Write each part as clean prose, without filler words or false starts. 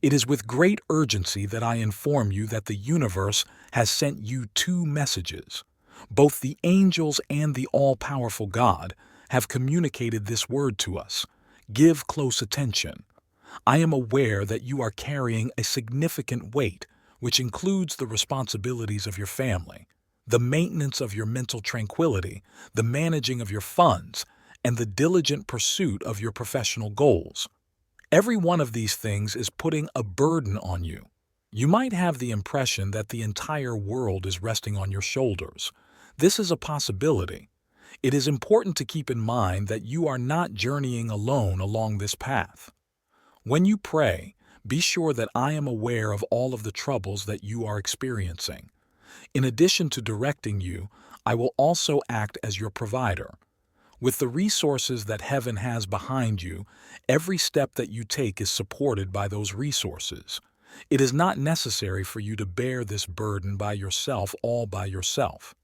It is with great urgency that I inform you that the universe has sent you two messages. Both the angels and the all-powerful God have communicated this word to us. Give close attention. I am aware that you are carrying a significant weight, which includes the responsibilities of your family, the maintenance of your mental tranquility, the managing of your funds, and the diligent pursuit of your professional goals. Every one of these things is putting a burden on you. You might have the impression that the entire world is resting on your shoulders. This is a possibility. It is important to keep in mind that you are not journeying alone along this path. When you pray, be sure that I am aware of all of the troubles that you are experiencing. In addition to directing you, I will also act as your provider. With the resources that heaven has behind you, every step that you take is supported by those resources. It is not necessary for you to bear this burden by yourself, all by yourself.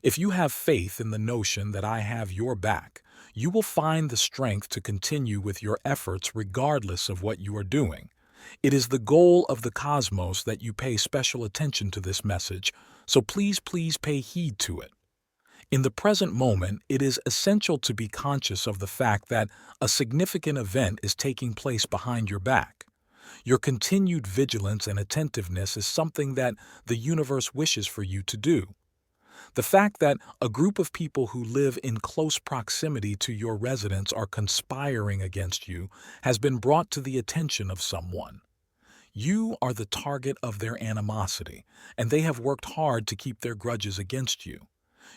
If you have faith in the notion that I have your back, you will find the strength to continue with your efforts regardless of what you are doing. It is the goal of the cosmos that you pay special attention to this message, so please pay heed to it. In the present moment, it is essential to be conscious of the fact that a significant event is taking place behind your back. Your continued vigilance and attentiveness is something that the universe wishes for you to do. The fact that a group of people who live in close proximity to your residence are conspiring against you has been brought to the attention of someone. You are the target of their animosity, and they have worked hard to keep their grudges against you.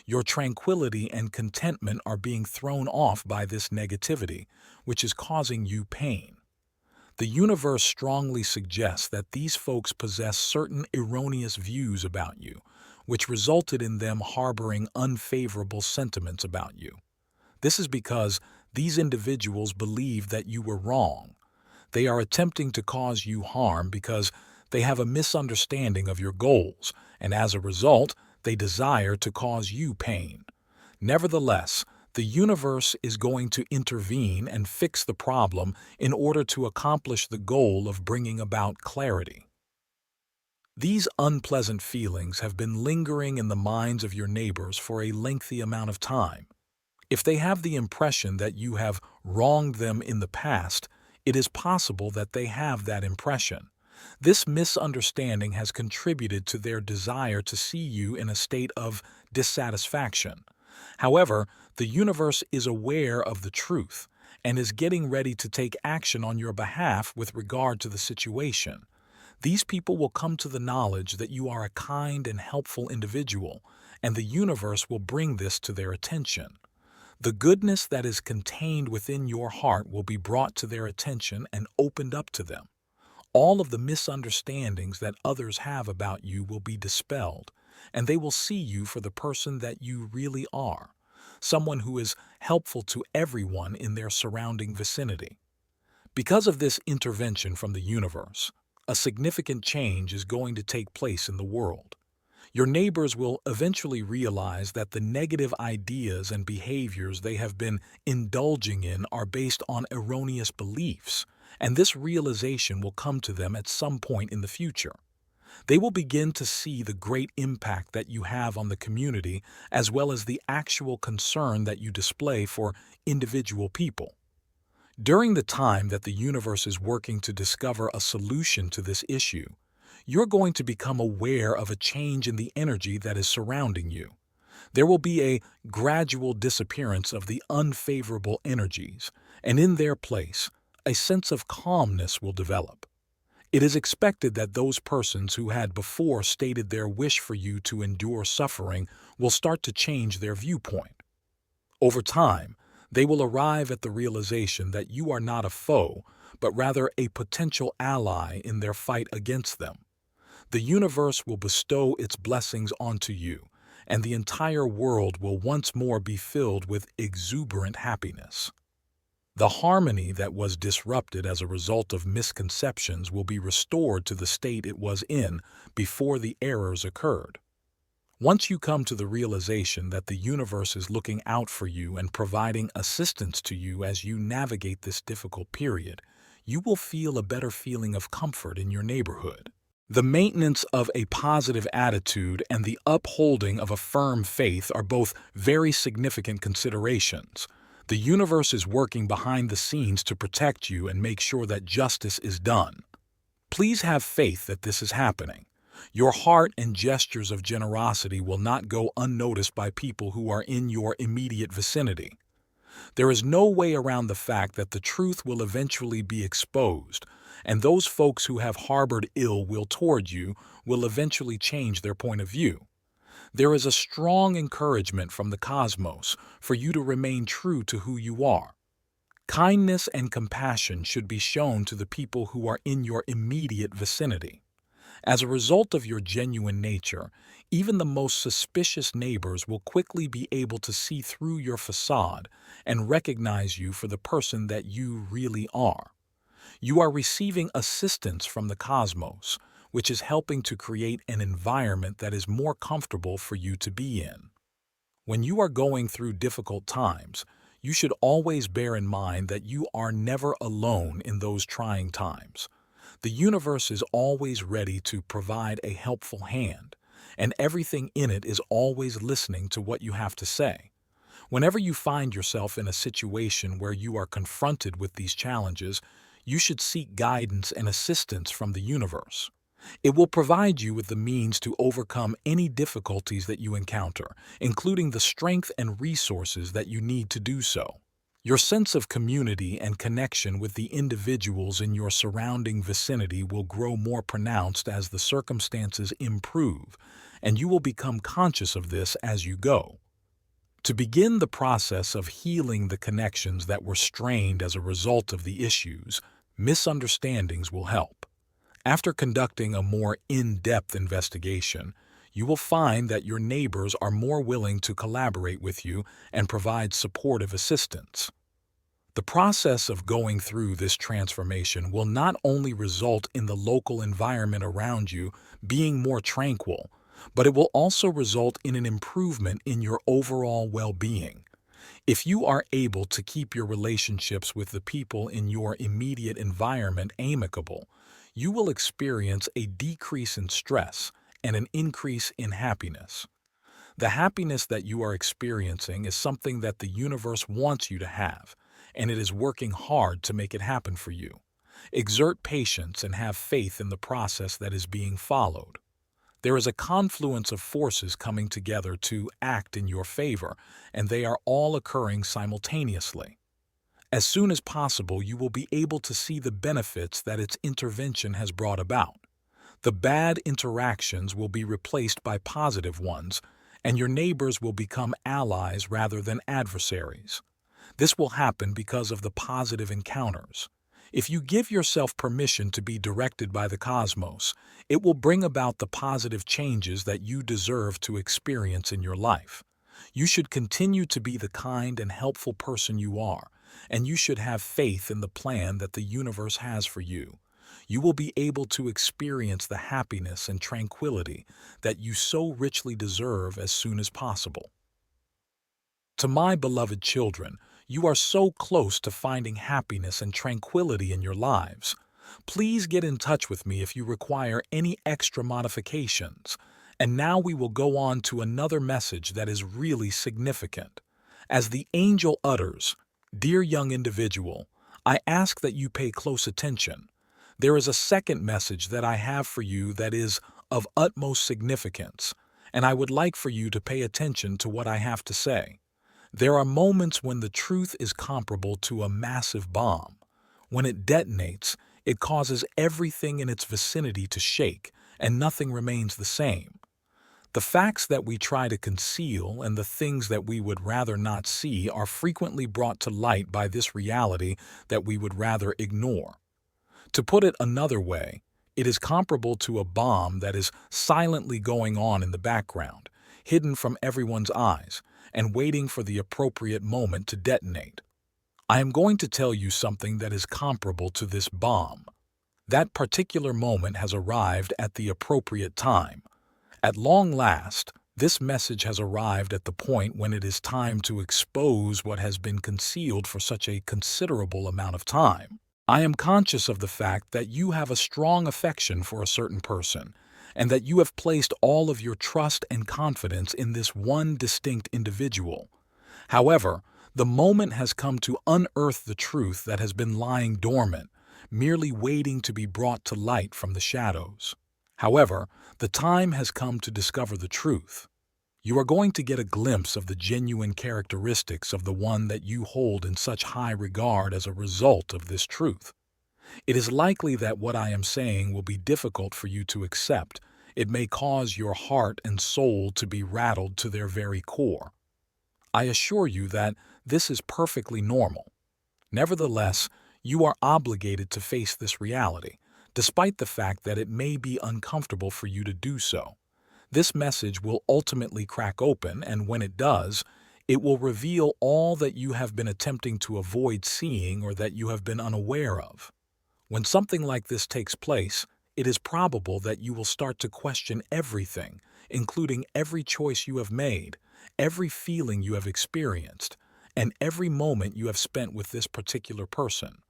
Your tranquility and contentment are being thrown off by this negativity, which is causing you pain. The universe strongly suggests that these folks possess certain erroneous views about you, which resulted in them harboring unfavorable sentiments about you. This is because these individuals believe that you were wrong. They are attempting to cause you harm because they have a misunderstanding of your goals, and as a result, they desire to cause you pain. Nevertheless, the universe is going to intervene and fix the problem in order to accomplish the goal of bringing about clarity. These unpleasant feelings have been lingering in the minds of your neighbors for a lengthy amount of time. If they have the impression that you have wronged them in the past, it is possible that they have that impression. This misunderstanding has contributed to their desire to see you in a state of dissatisfaction. However, the universe is aware of the truth and is getting ready to take action on your behalf with regard to the situation. These people will come to the knowledge that you are a kind and helpful individual, and the universe will bring this to their attention. The goodness that is contained within your heart will be brought to their attention and opened up to them. All of the misunderstandings that others have about you will be dispelled, and they will see you for the person that you really are, someone who is helpful to everyone in their surrounding vicinity. Because of this intervention from the universe, a significant change is going to take place in the world. Your neighbors will eventually realize that the negative ideas and behaviors they have been indulging in are based on erroneous beliefs, and this realization will come to them at some point in the future. They will begin to see the great impact that you have on the community, as well as the actual concern that you display for individual people. During the time that the universe is working to discover a solution to this issue, you're going to become aware of a change in the energy that is surrounding you. There will be a gradual disappearance of the unfavorable energies, and in their place, a sense of calmness will develop. It is expected that those persons who had before stated their wish for you to endure suffering will start to change their viewpoint. Over time, they will arrive at the realization that you are not a foe, but rather a potential ally in their fight against them. The universe will bestow its blessings onto you, and the entire world will once more be filled with exuberant happiness. The harmony that was disrupted as a result of misconceptions will be restored to the state it was in before the errors occurred. Once you come to the realization that the universe is looking out for you and providing assistance to you as you navigate this difficult period, you will feel a better feeling of comfort in your neighborhood. The maintenance of a positive attitude and the upholding of a firm faith are both very significant considerations. The universe is working behind the scenes to protect you and make sure that justice is done. Please have faith that this is happening. Your heart and gestures of generosity will not go unnoticed by people who are in your immediate vicinity. There is no way around the fact that the truth will eventually be exposed, and those folks who have harbored ill will toward you will eventually change their point of view. There is a strong encouragement from the cosmos for you to remain true to who you are. Kindness and compassion should be shown to the people who are in your immediate vicinity. As a result of your genuine nature, even the most suspicious neighbors will quickly be able to see through your facade and recognize you for the person that you really are. You are receiving assistance from the cosmos, which is helping to create an environment that is more comfortable for you to be in. When you are going through difficult times, you should always bear in mind that you are never alone in those trying times. The universe is always ready to provide a helpful hand, and everything in it is always listening to what you have to say. Whenever you find yourself in a situation where you are confronted with these challenges, you should seek guidance and assistance from the universe. It will provide you with the means to overcome any difficulties that you encounter, including the strength and resources that you need to do so. Your sense of community and connection with the individuals in your surrounding vicinity will grow more pronounced as the circumstances improve, and you will become conscious of this as you go. To begin the process of healing the connections that were strained as a result of the issues, misunderstandings will help. After conducting a more in-depth investigation, you will find that your neighbors are more willing to collaborate with you and provide supportive assistance. The process of going through this transformation will not only result in the local environment around you being more tranquil, but it will also result in an improvement in your overall well-being. If you are able to keep your relationships with the people in your immediate environment amicable, you will experience a decrease in stress and an increase in happiness. The happiness that you are experiencing is something that the universe wants you to have, and it is working hard to make it happen for you. Exert patience and have faith in the process that is being followed. There is a confluence of forces coming together to act in your favor, and they are all occurring simultaneously. As soon as possible, you will be able to see the benefits that its intervention has brought about. The bad interactions will be replaced by positive ones, and your neighbors will become allies rather than adversaries. This will happen because of the positive encounters. If you give yourself permission to be directed by the cosmos, it will bring about the positive changes that you deserve to experience in your life. You should continue to be the kind and helpful person you are, and you should have faith in the plan that the universe has for you. You will be able to experience the happiness and tranquility that you so richly deserve as soon as possible. To my beloved children, you are so close to finding happiness and tranquility in your lives. Please get in touch with me if you require any extra modifications. And now we will go on to another message that is really significant. As the angel utters, "Dear young individual, I ask that you pay close attention. There is a second message that I have for you that is of utmost significance, and I would like for you to pay attention to what I have to say. There are moments when the truth is comparable to a massive bomb. When it detonates, it causes everything in its vicinity to shake, and nothing remains the same. The facts that we try to conceal and the things that we would rather not see are frequently brought to light by this reality that we would rather ignore. To put it another way, it is comparable to a bomb that is silently going on in the background, hidden from everyone's eyes, and waiting for the appropriate moment to detonate. I am going to tell you something that is comparable to this bomb. That particular moment has arrived at the appropriate time. At long last, this message has arrived at the point when it is time to expose what has been concealed for such a considerable amount of time. I am conscious of the fact that you have a strong affection for a certain person, and that you have placed all of your trust and confidence in this one distinct individual. However, the moment has come to unearth the truth that has been lying dormant, merely waiting to be brought to light from the shadows. However, the time has come to discover the truth. You are going to get a glimpse of the genuine characteristics of the one that you hold in such high regard as a result of this truth. It is likely that what I am saying will be difficult for you to accept. It may cause your heart and soul to be rattled to their very core. I assure you that this is perfectly normal. Nevertheless, you are obligated to face this reality, despite the fact that it may be uncomfortable for you to do so. This message will ultimately crack open, and when it does, it will reveal all that you have been attempting to avoid seeing or that you have been unaware of. When something like this takes place, it is probable that you will start to question everything, including every choice you have made, every feeling you have experienced, and every moment you have spent with this particular person.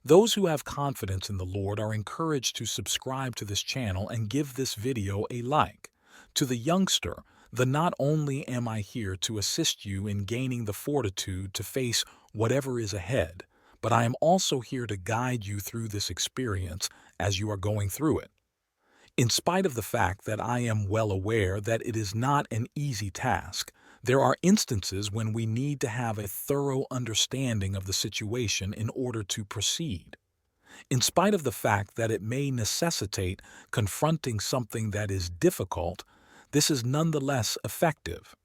Those who have confidence in the Lord are encouraged to subscribe to this channel and give this video a like. To the youngster, not only am I here to assist you in gaining the fortitude to face whatever is ahead, but I am also here to guide you through this experience as you are going through it. In spite of the fact that I am well aware that it is not an easy task, there are instances when we need to have a thorough understanding of the situation in order to proceed. In spite of the fact that it may necessitate confronting something that is difficult, this is nonetheless effective.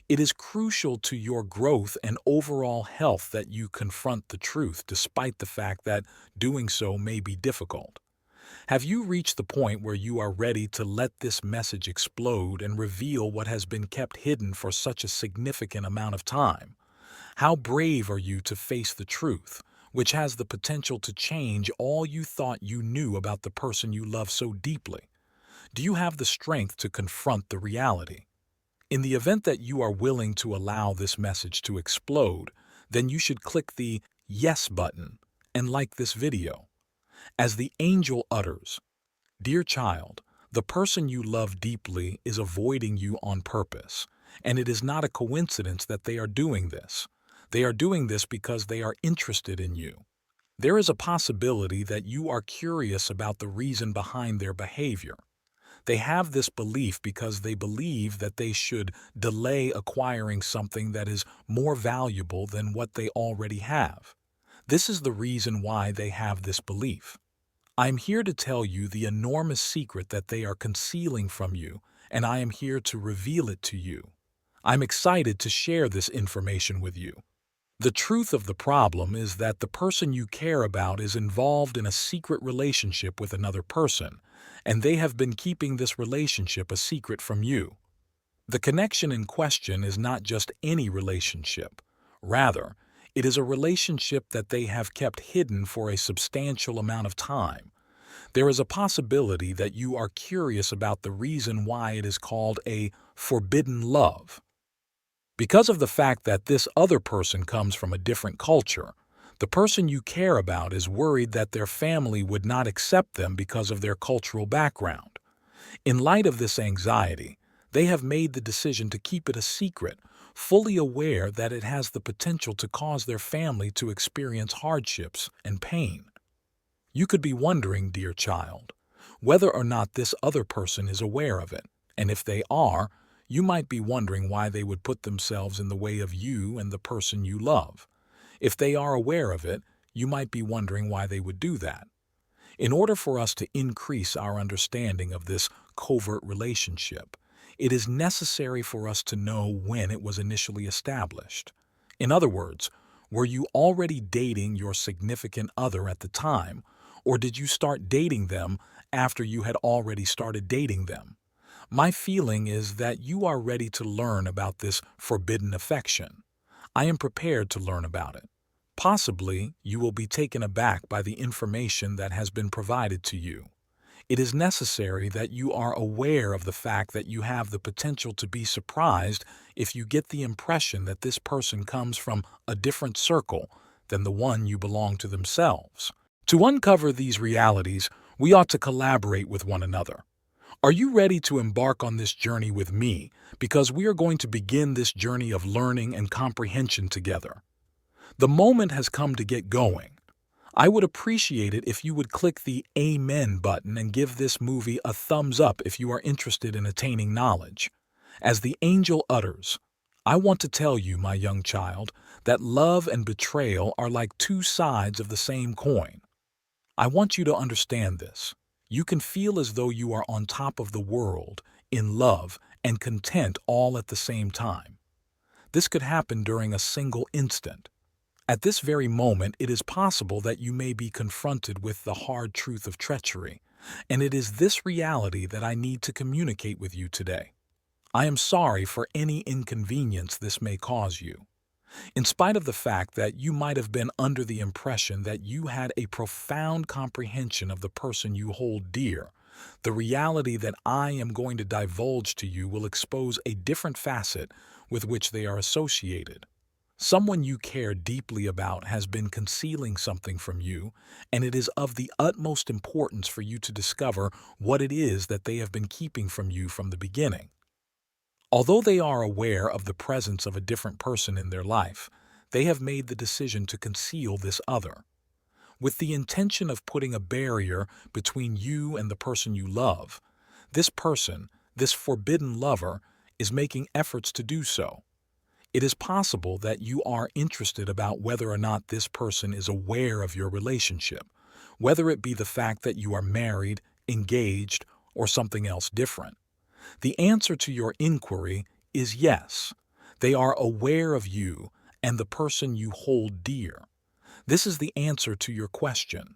It is crucial to your growth and overall health that you confront the truth despite the fact that doing so may be difficult. Have you reached the point where you are ready to let this message explode and reveal what has been kept hidden for such a significant amount of time? How brave are you to face the truth, which has the potential to change all you thought you knew about the person you love so deeply? Do you have the strength to confront the reality? In the event that you are willing to allow this message to explode, then you should click the Yes button and like this video. As the angel utters, "Dear child, the person you love deeply is avoiding you on purpose, and it is not a coincidence that they are doing this. They are doing this because they are interested in you. There is a possibility that you are curious about the reason behind their behavior. They have this belief because they believe that they should delay acquiring something that is more valuable than what they already have. This is the reason why they have this belief. I am here to tell you the enormous secret that they are concealing from you, and I am here to reveal it to you. I'm excited to share this information with you. The truth of the problem is that the person you care about is involved in a secret relationship with another person, and they have been keeping this relationship a secret from you. The connection in question is not just any relationship. Rather, it is a relationship that they have kept hidden for a substantial amount of time. There is a possibility that you are curious about the reason why it is called a forbidden love. Because of the fact that this other person comes from a different culture, the person you care about is worried that their family would not accept them because of their cultural background. In light of this anxiety, they have made the decision to keep it a secret, fully aware that it has the potential to cause their family to experience hardships and pain. You could be wondering, dear child, whether or not this other person is aware of it, and if they are, you might be wondering why they would put themselves in the way of you and the person you love. If they are aware of it, you might be wondering why they would do that. In order for us to increase our understanding of this covert relationship, it is necessary for us to know when it was initially established. In other words, were you already dating your significant other at the time, or did you start dating them after you had already started dating them? My feeling is that you are ready to learn about this forbidden affection. I am prepared to learn about it. Possibly, you will be taken aback by the information that has been provided to you. It is necessary that you are aware of the fact that you have the potential to be surprised if you get the impression that this person comes from a different circle than the one you belong to themselves. To uncover these realities, we ought to collaborate with one another. Are you ready to embark on this journey with me? Because we are going to begin this journey of learning and comprehension together. The moment has come to get going. I would appreciate it if you would click the Amen button and give this movie a thumbs up if you are interested in attaining knowledge. As the angel utters, I want to tell you, my young child, that love and betrayal are like two sides of the same coin. I want you to understand this. You can feel as though you are on top of the world, in love, and content all at the same time. This could happen during a single instant. At this very moment, it is possible that you may be confronted with the hard truth of treachery, and it is this reality that I need to communicate with you today. I am sorry for any inconvenience this may cause you. In spite of the fact that you might have been under the impression that you had a profound comprehension of the person you hold dear, the reality that I am going to divulge to you will expose a different facet with which they are associated. Someone you care deeply about has been concealing something from you, and it is of the utmost importance for you to discover what it is that they have been keeping from you from the beginning. Although they are aware of the presence of a different person in their life, they have made the decision to conceal this other, with the intention of putting a barrier between you and the person you love. This person, this forbidden lover, is making efforts to do so. It is possible that you are interested about whether or not this person is aware of your relationship, whether it be the fact that you are married, engaged, or something else different. The answer to your inquiry is yes. They are aware of you and the person you hold dear. This is the answer to your question.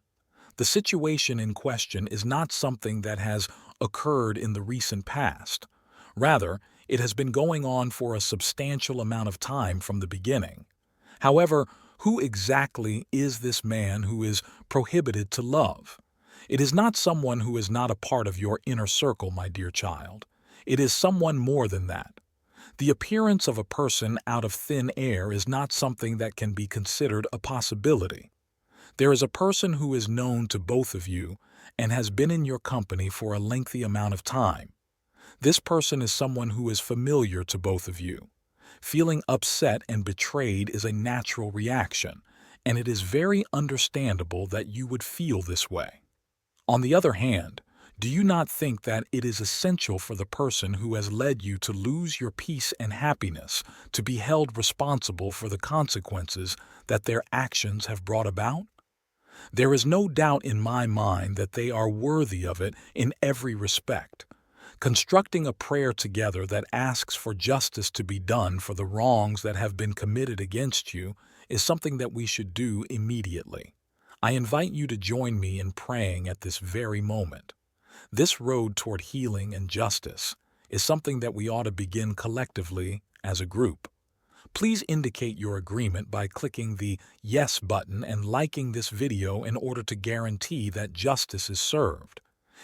The situation in question is not something that has occurred in the recent past. Rather, it has been going on for a substantial amount of time from the beginning. However, who exactly is this man who is prohibited to love? It is not someone who is not a part of your inner circle, my dear child. It is someone more than that. The appearance of a person out of thin air is not something that can be considered a possibility. There is a person who is known to both of you and has been in your company for a lengthy amount of time. This person is someone who is familiar to both of you. Feeling upset and betrayed is a natural reaction, and it is very understandable that you would feel this way. On the other hand, do you not think that it is essential for the person who has led you to lose your peace and happiness to be held responsible for the consequences that their actions have brought about? There is no doubt in my mind that they are worthy of it in every respect. Constructing a prayer together that asks for justice to be done for the wrongs that have been committed against you is something that we should do immediately. I invite you to join me in praying at this very moment. This road toward healing and justice is something that we ought to begin collectively as a group. Please indicate your agreement by clicking the Yes button and liking this video in order to guarantee that justice is served.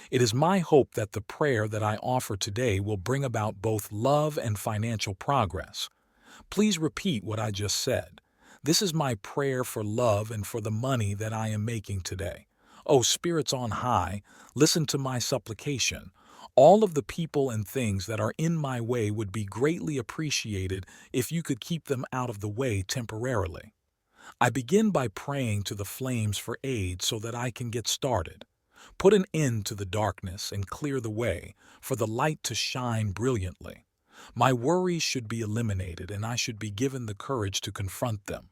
It is my hope that the prayer that I offer today will bring about both love and financial progress. Please repeat what I just said. This is my prayer for love and for the money that I am making today. O spirits on high, listen to my supplication. All of the people and things that are in my way would be greatly appreciated if you could keep them out of the way temporarily. I begin by praying to the flames for aid so that I can get started. Put an end to the darkness and clear the way for the light to shine brilliantly. My worries should be eliminated and I should be given the courage to confront them.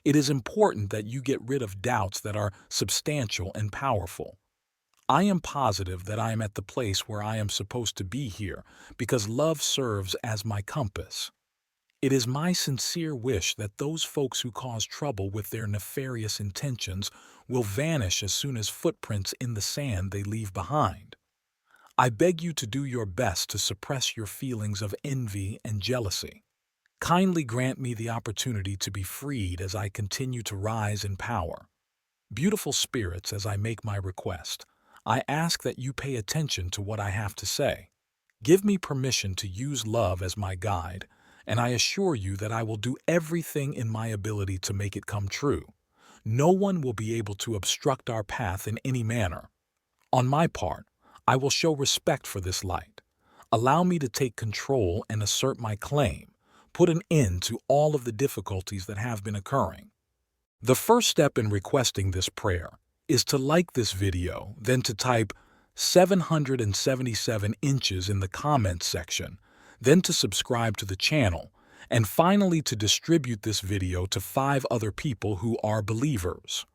It is important that you get rid of doubts that are substantial and powerful. I am positive that I am at the place where I am supposed to be here because love serves as my compass. It is my sincere wish that those folks who cause trouble with their nefarious intentions will vanish as soon as footprints in the sand they leave behind. I beg you to do your best to suppress your feelings of envy and jealousy. Kindly grant me the opportunity to be freed as I continue to rise in power. Beautiful spirits, as I make my request, I ask that you pay attention to what I have to say. Give me permission to use love as my guide, and I assure you that I will do everything in my ability to make it come true. No one will be able to obstruct our path in any manner. On my part, I will show respect for this light. Allow me to take control and assert my claim, put an end to all of the difficulties that have been occurring. The first step in requesting this prayer is to like this video, then to type 777 inches in the comments section, then to subscribe to the channel, and finally to distribute this video to 5 other people who are believers.